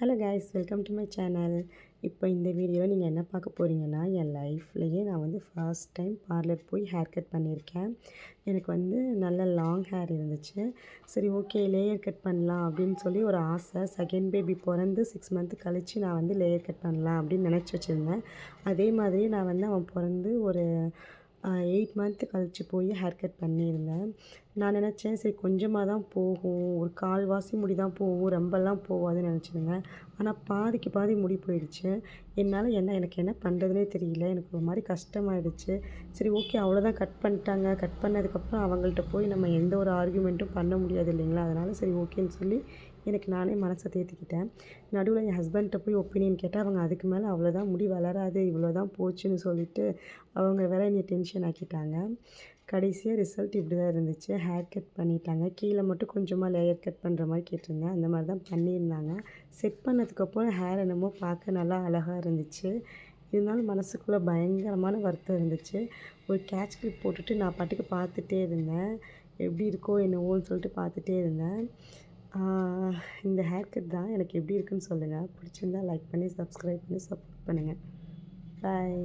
Hello guys, welcome to my channel. இப்போ இந்த வீடியோவில் நீங்கள் என்ன பார்க்க போகிறீங்கன்னா, என் லைஃப்லேயே நான் வந்து ஃபர்ஸ்ட் டைம் பார்லர் போய் ஹேர் கட் பண்ணியிருக்கேன். எனக்கு வந்து நல்ல லாங் ஹேர் இருந்துச்சு. சரி, ஓகே, லேயர் கட் பண்ணலாம் அப்படின்னு சொல்லி ஒரு ஆசை. செகண்ட் பேபி பிறந்து 6 மந்த் கழித்து நான் வந்து லேயர் கட் பண்ணலாம் அப்படின்னு நினச்சி வச்சுருந்தேன். அதே மாதிரி நான் வந்து அவன் பிறந்து ஒரு 8 மந்த் கழித்து போய் ஹேர் கட் பண்ணியிருந்தேன். நான் நினச்சேன், சரி கொஞ்சமாக தான் போகும், ஒரு கால்வாசி முடி தான் போகும், ரொம்பலாம் போகாதுன்னு நினச்சிருந்தேன். ஆனால் பாதிக்கு பாதி முடி போயிடுச்சு. எனக்கு என்ன பண்ணுறதுனே தெரியல. எனக்கு ஒரு மாதிரி கஷ்டமாயிடுச்சு. சரி, ஓகே, அவ்வளோதான், கட் பண்ணிட்டாங்க. கட் பண்ணதுக்கப்புறம் அவங்கள்ட்ட போய் நம்ம எந்த ஒரு ஆர்கியூமெண்ட்டும் பண்ண முடியாது இல்லைங்களா? அதனால் சரி, ஓகேன்னு சொல்லி எனக்கு நானே மனசை தேற்றிக்கிட்டேன். நடுவில் என் ஹஸ்பண்ட்ட போய் ஒப்பீனியன் கேட்டால் அவங்க அதுக்கு மேலே அவ்வளோதான், முடி வளராது, இவ்வளோ தான் போச்சுன்னு சொல்லிட்டு அவங்க வேற என்னை டென்ஷன் ஆக்கிட்டாங்க. கடைசியாக ரிசல்ட் இப்படி தான் இருந்துச்சு. ஹேர் கட் பண்ணிட்டாங்க. கீழே மட்டும் கொஞ்சமாக லேயர் கட் பண்ணுற மாதிரி கேட்டிருந்தேன். அந்த மாதிரி தான் பண்ணியிருந்தாங்க. செட் பண்ணதுக்கப்புறம் ஹேர் என்னமோ பார்க்க நல்லா அழகாக இருந்துச்சு. இருந்தாலும் மனசுக்குள்ளே பயங்கரமான வருத்தம் இருந்துச்சு. ஒரு கேட்ச் கிளிப் போட்டுட்டு நான் பாட்டுக்கு பார்த்துட்டே இருந்தேன். எப்படி இருக்கோ என்னவோன்னு சொல்லிட்டு பார்த்துட்டே இருந்தேன். இந்த ஹேர் கட் தான். எனக்கு எப்படி இருக்குன்னு சொல்லுங்கள். பிடிச்சிருந்தா லைக் பண்ணி, சப்ஸ்கிரைப் பண்ணி சப்போர்ட் பண்ணுங்கள். பாய்.